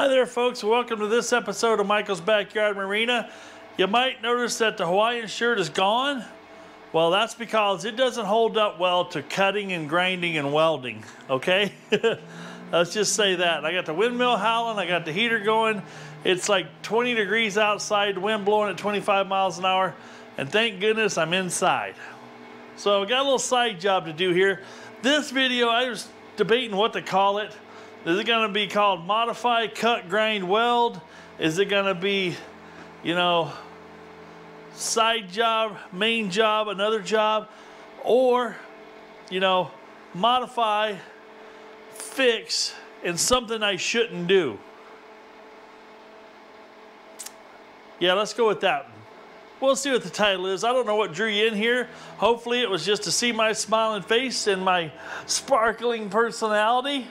Hi there folks, welcome to this episode of Michael's Backyard Marina. You might notice that the Hawaiian shirt is gone. Well, that's because it doesn't hold up well to cutting and grinding and welding, okay? Let's just say that. I got the windmill howling, I got the heater going. It's like 20 degrees outside, wind blowing at 25 miles an hour, and thank goodness I'm inside. So I got a little side job to do here. This video, I was debating what to call it. Is it gonna be called Modify, Cut, Grind, Weld? Is it gonna be, you know, side job, main job, another job? Or, you know, modify, fix, and something I shouldn't do? Yeah, let's go with that. We'll see what the title is. I don't know what drew you in here. Hopefully it was just to see my smiling face and my sparkling personality.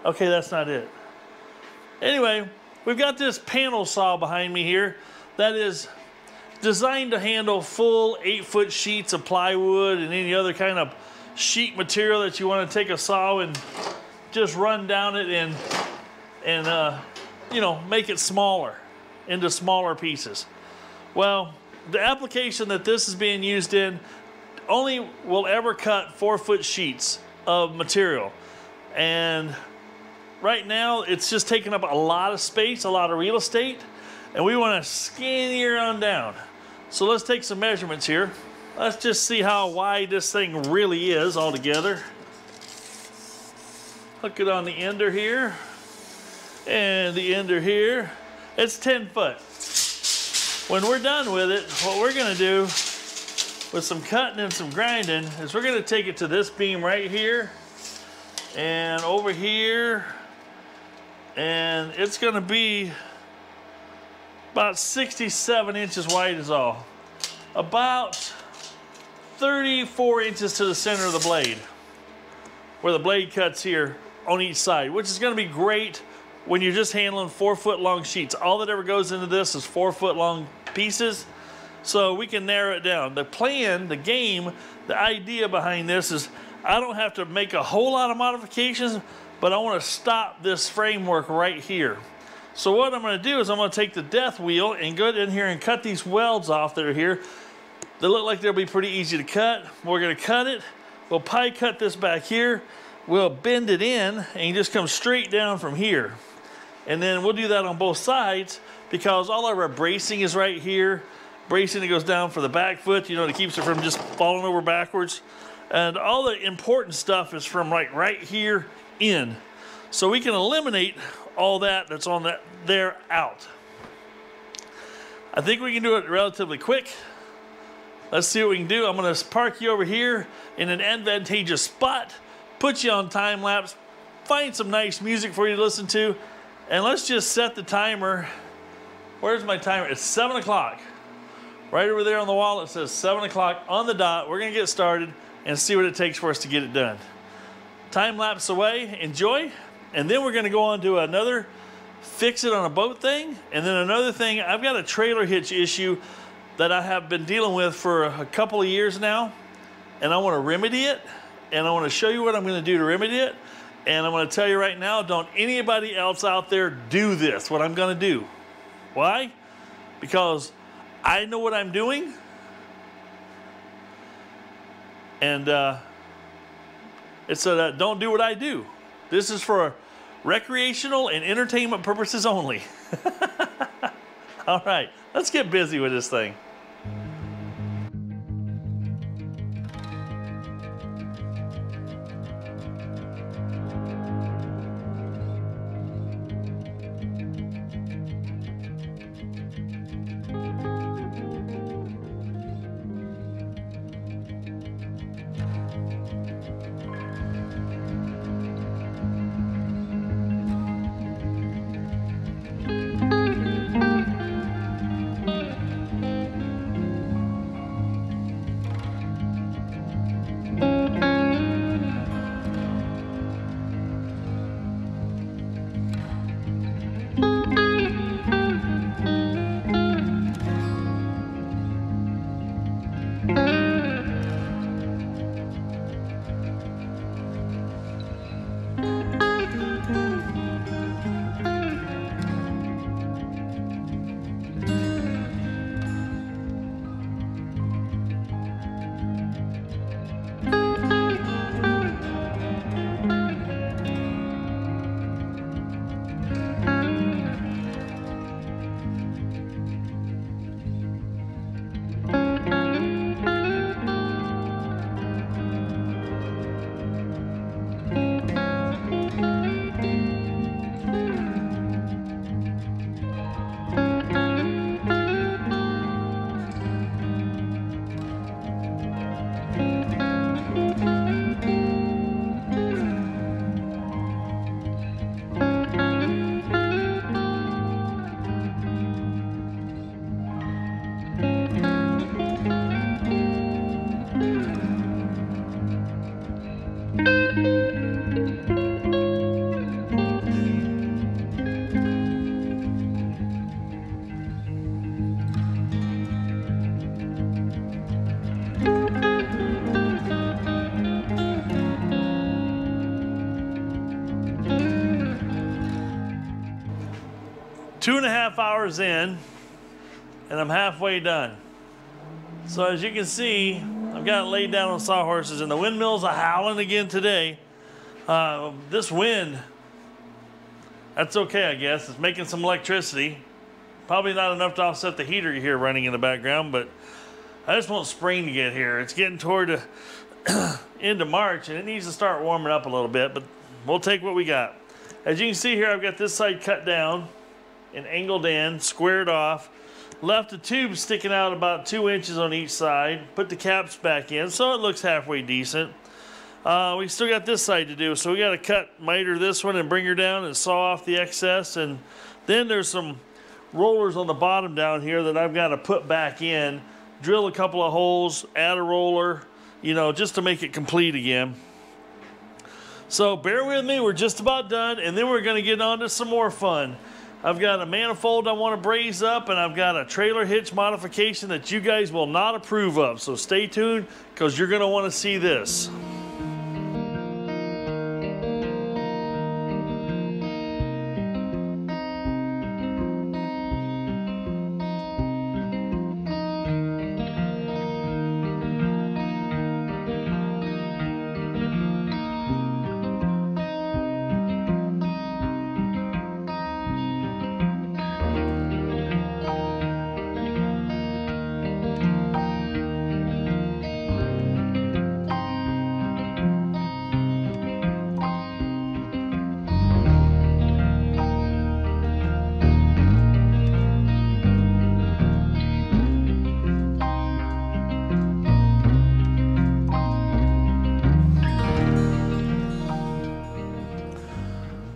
Okay, that's not it. Anyway, we've got this panel saw behind me here that is designed to handle full 8-foot sheets of plywood and any other kind of sheet material that you want to take a saw and just run down it and you know, make it smaller into smaller pieces. Well, the application that this is being used in only will ever cut 4-foot sheets of material. And right now, it's just taking up a lot of space, a lot of real estate, and we want to skinnier on down. So let's take some measurements here. Let's just see how wide this thing really is altogether. Hook it on the ender here, and the ender here. It's 10 foot. When we're done with it, what we're going to do with some cutting and some grinding is we're going to take it to this beam right here and over here. And it's going to be about 67 inches wide is all. About 34 inches to the center of the blade, where the blade cuts here on each side, which is going to be great when you're just handling 4-foot long sheets. All that ever goes into this is 4-foot long pieces, so we can narrow it down. The plan, the game, the idea behind this is I don't have to make a whole lot of modifications, but I want to stop this framework right here. So what I'm going to do is I'm going to take the death wheel and go in here and cut these welds off that are here. They look like they'll be pretty easy to cut. We're going to cut it. We'll pie cut this back here. We'll bend it in and you just come straight down from here. And then we'll do that on both sides because all of our bracing is right here. Bracing that goes down for the back foot, you know, that keeps it from just falling over backwards. And all the important stuff is from right here in. So we can eliminate all that that's on that there out. I think we can do it relatively quick. Let's see what we can do. I'm going to park you over here in an advantageous spot, put you on time lapse, find some nice music for you to listen to, and let's just set the timer. Where's my timer? It's 7 o'clock. Right over there on the wall it says 7 o'clock on the dot. We're going to get started and see what it takes for us to get it done. Time lapse away, enjoy, and then we're going to go on to another fix it on a boat thing, and then another thing. I've got a trailer hitch issue that I have been dealing with for a couple of years now, and I want to remedy it, and I want to show you what I'm going to do to remedy it, and I'm going to tell you right now, don't anybody else out there do this, what I'm going to do. Why? Because I know what I'm doing, and it said, don't do what I do. This is for recreational and entertainment purposes only. All right, let's get busy with this thing. 2.5 hours in, and I'm halfway done. So as you can see, I've got it laid down on sawhorses, and the windmills are howling again today. This wind, that's okay, I guess. It's making some electricity. Probably not enough to offset the heater you hear running in the background, but I just want spring to get here. It's getting toward the end of March, and it needs to start warming up a little bit, but we'll take what we got. As you can see here, I've got this side cut down and angled in, squared off, left the tube sticking out about 2 inches on each side, put the caps back in so it looks halfway decent. We still got this side to do, so we got to cut, miter this one and bring her down and saw off the excess, and then there's some rollers on the bottom down here that I've got to put back in, drill a couple of holes, add a roller, you know, just to make it complete again. So bear with me, we're just about done, and then we're going to get on to some more fun. I've got a manifold I want to braze up, and I've got a trailer hitch modification that you guys will not approve of. So stay tuned, because you're going to want to see this.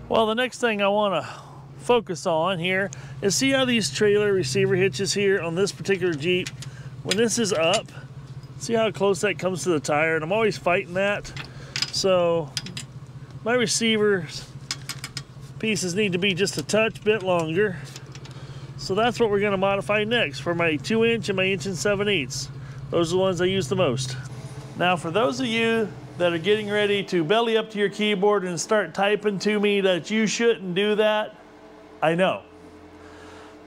Well, the next thing I want to focus on here is see how these trailer receiver hitches here on this particular Jeep, when this is up, see how close that comes to the tire, and I'm always fighting that. So my receiver pieces need to be just a touch bit longer. So that's what we're going to modify next for my 2-inch and my 1 7/8. Those are the ones I use the most. Now for those of you that are getting ready to belly up to your keyboard and start typing to me that you shouldn't do that, I know.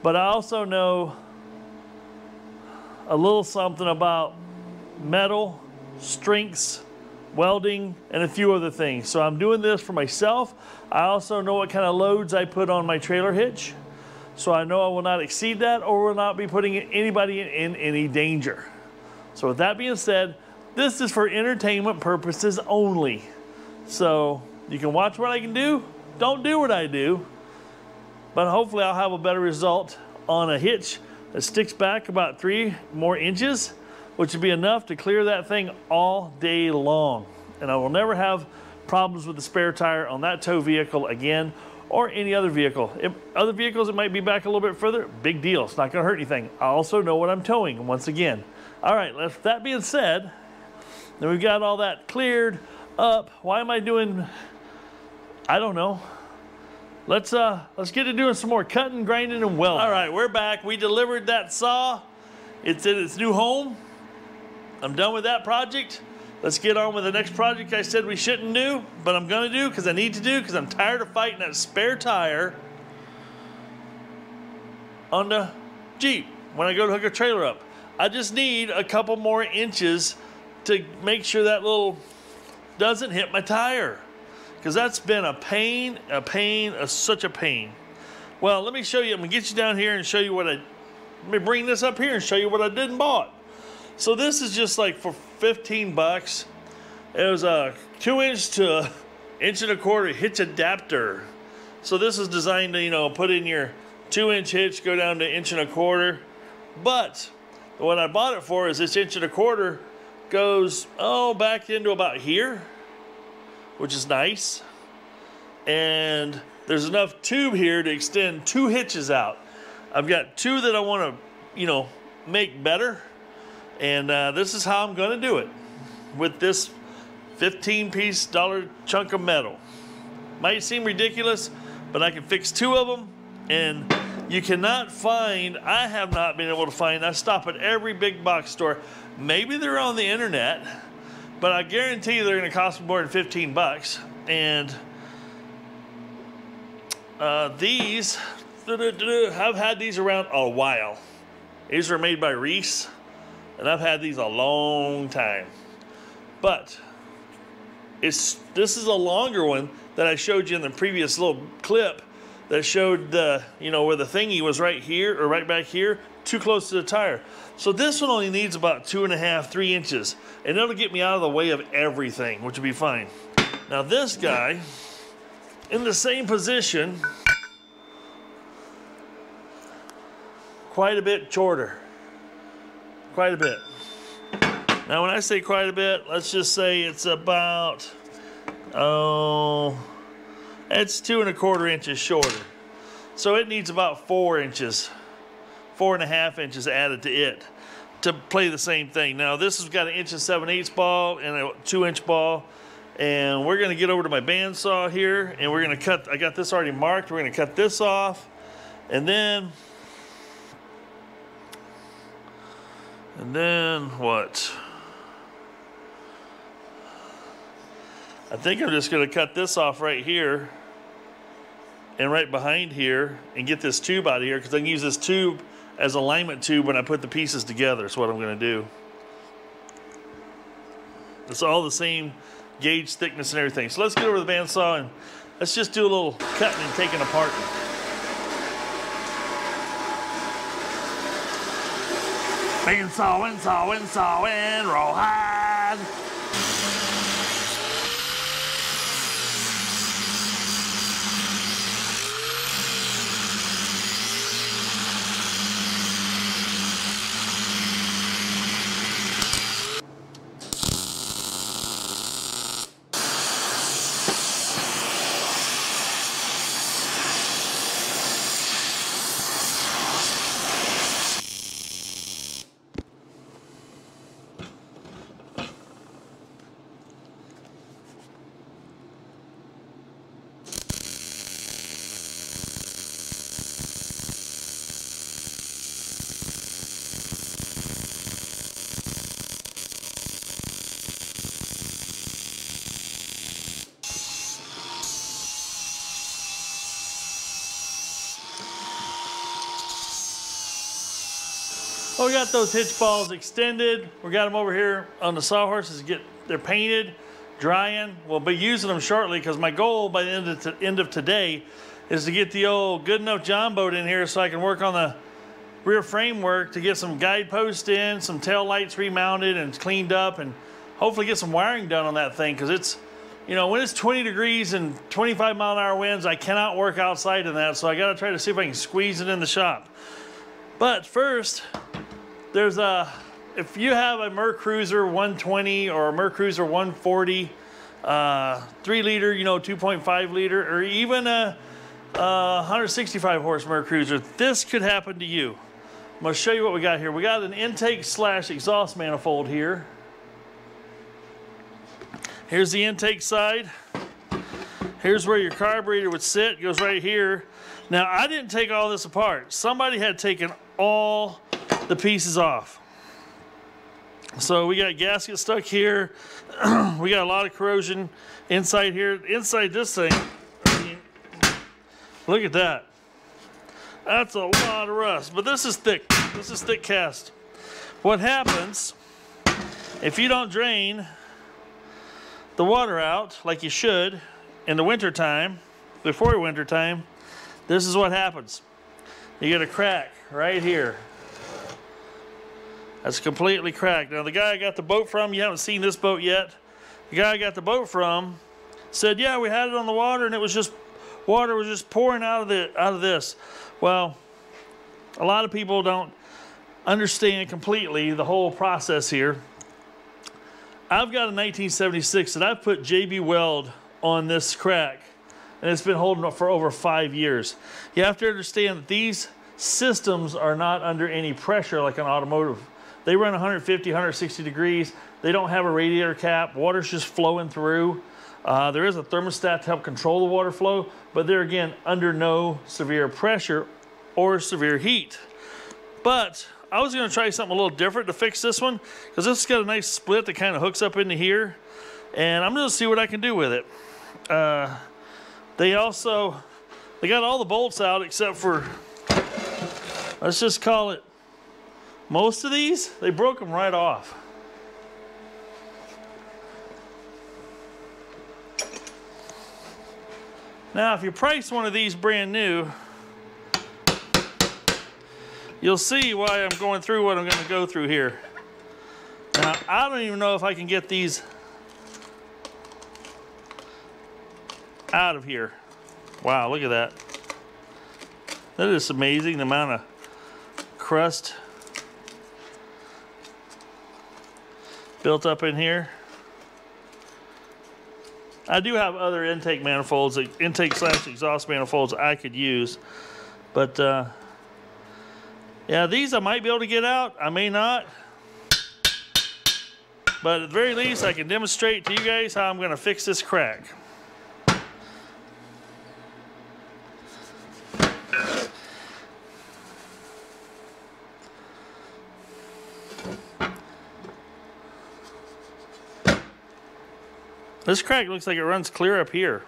But I also know a little something about metal, strengths, welding, and a few other things. So I'm doing this for myself. I also know what kind of loads I put on my trailer hitch. So I know I will not exceed that or will not be putting anybody in any danger. So with that being said, this is for entertainment purposes only. So you can watch what I can do, don't do what I do, but hopefully I'll have a better result on a hitch that sticks back about 3 more inches, which would be enough to clear that thing all day long. And I will never have problems with the spare tire on that tow vehicle again, or any other vehicle. If other vehicles, it might be back a little bit further, big deal, it's not gonna hurt anything. I also know what I'm towing, once again. All right, with that being said, then we've got all that cleared up. Why am I doing, I don't know. Let's get to doing some more cutting, grinding, and welding. All right, we're back. We delivered that saw. It's in its new home. I'm done with that project. Let's get on with the next project I said we shouldn't do, but I'm gonna do because I need to do, because I'm tired of fighting that spare tire on the Jeep when I go to hook a trailer up. I just need a couple more inches to make sure that little doesn't hit my tire, because that's been such a pain. Well, let me show you. I'm gonna get you down here and show you what let me bring this up here and show you what I did and bought. So this is just like for 15 bucks. It was a 2-inch to 1.25 inch hitch adapter. So this is designed to, you know, put in your 2-inch hitch, go down to 1.25 inch. But what I bought it for is this 1.25 inch goes back into about here, which is nice, and there's enough tube here to extend 2 hitches out. I've got 2 that I want to, you know, make better, and this is how I'm going to do it with this 15-piece dollar chunk of metal. Might seem ridiculous, but I can fix 2 of them, and you cannot find, I have not been able to find, I stop at every big box store. Maybe they're on the internet, but I guarantee you they're going to cost more than 15 bucks. And these I've had these around a while. These are made by Reese, and I've had these a long time. But this is a longer one that I showed you in the previous little clip that showed the, you know, where the thingy was right here or right back here, too close to the tire. So this one only needs about 2.5, 3 inches, and it'll get me out of the way of everything, which will be fine. Now this guy, in the same position, quite a bit shorter, quite a bit. Now when I say quite a bit, let's just say it's about, it's 2.25 inches shorter. So it needs about 4 inches, 4.5 inches added to it to play the same thing. Now this has got an 1 7/8 ball and a 2-inch ball. And we're gonna get over to my bandsaw here and we're gonna cut, I got this already marked, we're gonna cut this off. And then what? I think I'm just gonna cut this off right here and right behind here and get this tube out of here, because I can use this tube as alignment tube when I put the pieces together. That's what I'm gonna do. It's all the same gauge thickness and everything. So let's get over to the bandsaw and let's just do a little cutting and taking apart. Bandsawing, rawhide. Well, we got those hitch balls extended. We got them over here on the sawhorses. They're painted, drying. We'll be using them shortly because my goal by the end of today is to get the old good enough John boat in here so I can work on the rear framework to get some guideposts in, some tail lights remounted and cleaned up, and hopefully get some wiring done on that thing, because it's, you know, when it's 20 degrees and 25-mile-an-hour winds, I cannot work outside in that, so I got to try to see if I can squeeze it in the shop. But first, there's if you have a Mercruiser 120 or a Mercruiser 140, 3-liter, you know, 2.5 liter, or even a 165 horse Mercruiser, this could happen to you. I'm going to show you what we got here. We got an intake / exhaust manifold here. Here's the intake side. Here's where your carburetor would sit. It goes right here. Now, I didn't take all this apart. Somebody had taken all the pieces off. So we got gasket stuck here. We got a lot of corrosion inside here. Inside this thing, I mean, look at that. That's a lot of rust, but this is thick. This is thick cast. What happens if you don't drain the water out like you should in the winter time, before winter time, this is what happens. You get a crack right here. That's completely cracked. Now the guy I got the boat from, you haven't seen this boat yet. The guy I got the boat from said, yeah, we had it on the water and it was just, water was just pouring out of this. Well, a lot of people don't understand completely the whole process here. I've got a 1976 and I've put JB Weld on this crack, and it's been holding up for over 5 years. You have to understand that these systems are not under any pressure like an automotive. They run 150, 160 degrees. They don't have a radiator cap. Water's just flowing through. There is a thermostat to help control the water flow, but they're, again, under no severe pressure or severe heat. But I was going to try something a little different to fix this one, because this has got a nice split that kind of hooks up into here, and I'm going to see what I can do with it. They They got all the bolts out except for, let's just call it, most of these, they broke them right off. Now, if you price one of these brand new, you'll see why I'm going through what I'm going to go through here. Now, I don't even know if I can get these out of here. Wow, look at that. That is amazing, the amount of crust built up in here. I do have other intake manifolds, intake/exhaust manifolds I could use, but yeah, these I might be able to get out. I may not, but at the very least, I can demonstrate to you guys how I'm going to fix this crack. This crack looks like it runs clear up here.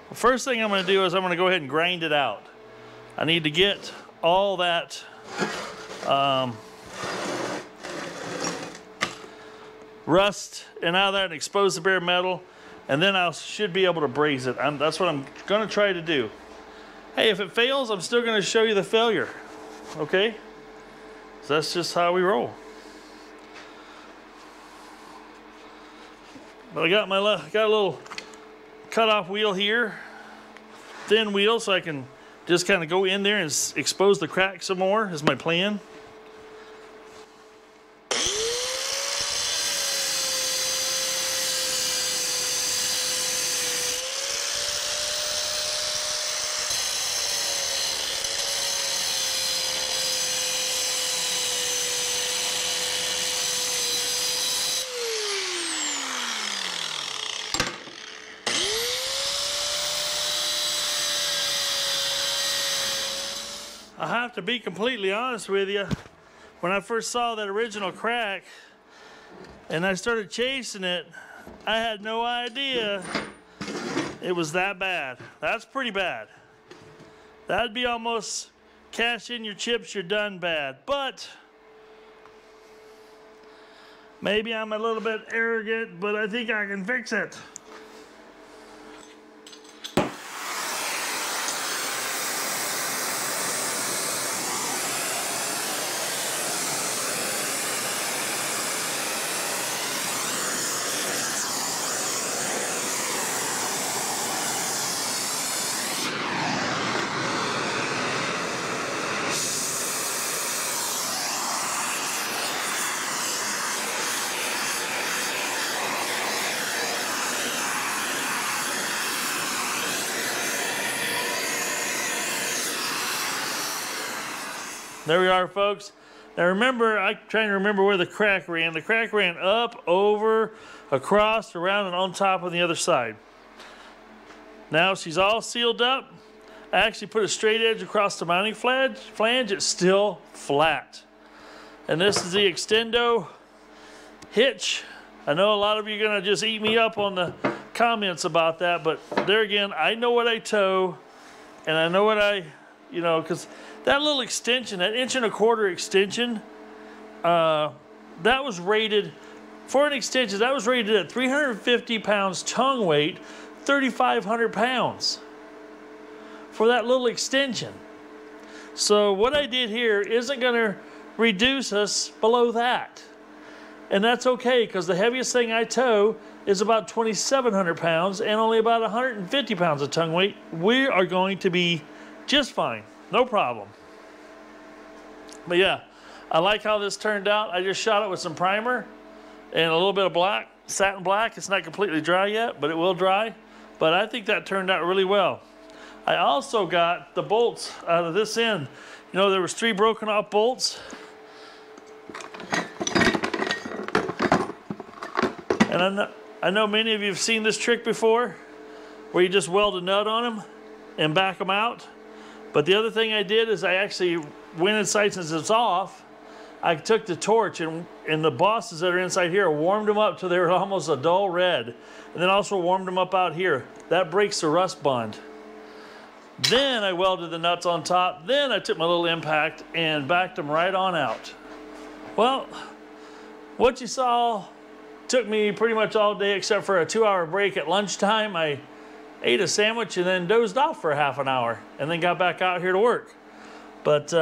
The first thing I'm going to do is I'm going to go ahead and grind it out. I need to get all that rust and out of that and expose the bare metal, and then I should be able to braze it. That's what I'm going to try to do. Hey, if it fails, I'm still going to show you the failure. Okay? So that's just how we roll. But I got a little cut-off wheel here, thin wheel, so I can just kind of go in there and expose the crack some more, is my plan. I have to be completely honest with you. When I first saw that original crack and I started chasing it, I had no idea it was that bad. That's pretty bad. That'd be almost cash in your chips, you're done bad. But maybe I'm a little bit arrogant, but I think I can fix it. There we are, folks. Now remember, I'm trying to remember where the crack ran. The crack ran up, over, across, around, and on top on the other side. Now she's all sealed up. I actually put a straight edge across the mounting flange. It's still flat. And this is the extendo hitch. I know a lot of you are going to just eat me up on the comments about that, but there again, I know what I tow, and I know what I, because that little extension, that 1.25 inch extension, that was rated, for an extension, that was rated at 350 pounds tongue weight, 3,500 pounds for that little extension. So what I did here isn't going to reduce us below that. And that's okay, because the heaviest thing I tow is about 2,700 pounds and only about 150 pounds of tongue weight. We are going to be just fine. No problem. But yeah, I like how this turned out. I just shot it with some primer and a little bit of black, satin black. It's not completely dry yet, but it will dry. But I think that turned out really well. I also got the bolts out of this end. There was 3 broken off bolts. And I know many of you have seen this trick before, where you just weld a nut on them and back them out. But the other thing I did is I actually went inside, since it's off, I took the torch and the bosses that are inside here, warmed them up till they were almost a dull red. And then also warmed them up out here. That breaks the rust bond. Then I welded the nuts on top. Then I took my little impact and backed them right on out. Well, what you saw took me pretty much all day except for a 2-hour break at lunchtime. I ate a sandwich and then dozed off for half an hour and then got back out here to work. But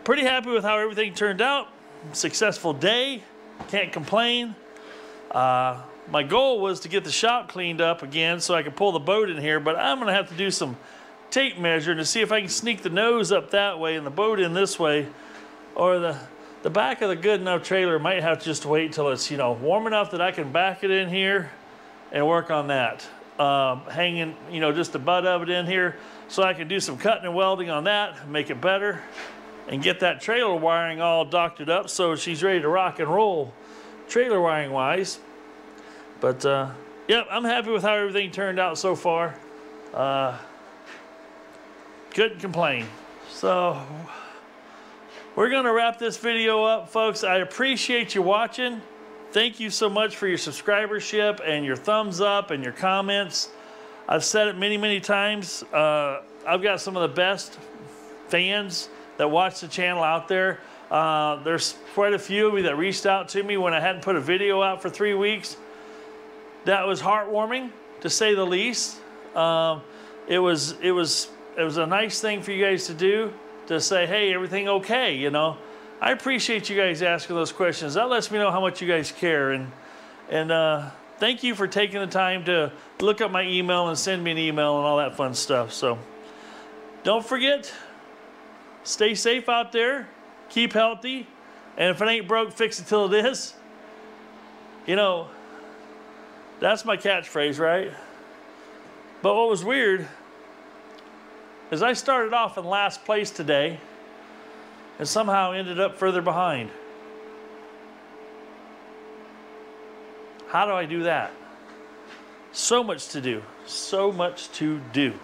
pretty happy with how everything turned out. Successful day, can't complain. My goal was to get the shop cleaned up again so I could pull the boat in here, but I'm gonna have to do some tape measuring to see if I can sneak the nose up that way and the boat in this way, or the back of the good enough trailer might have to just wait till it's, you know, warm enough that I can back it in here and work on that. Hanging, you know, just the butt of it in here so I can do some cutting and welding on that, make it better, and get that trailer wiring all doctored up so she's ready to rock and roll trailer wiring wise. But yep, I'm happy with how everything turned out so far. Couldn't complain. So we're gonna wrap this video up, folks. I appreciate you watching. Thank you so much for your subscribership and your thumbs up and your comments. I've said it many, many times. I've got some of the best fans that watch the channel out there. There's quite a few of you that reached out to me when I hadn't put a video out for 3 weeks. That was heartwarming, to say the least. It was a nice thing for you guys to do, to say, hey, everything okay, you know? I appreciate you guys asking those questions. That lets me know how much you guys care. And thank you for taking the time to look up my email and send me an email and all that fun stuff. So don't forget, stay safe out there, keep healthy, and if it ain't broke, fix it till it is. You know, that's my catchphrase, right? But what was weird is I started off in last place today and somehow ended up further behind. How do I do that? So much to do. So much to do.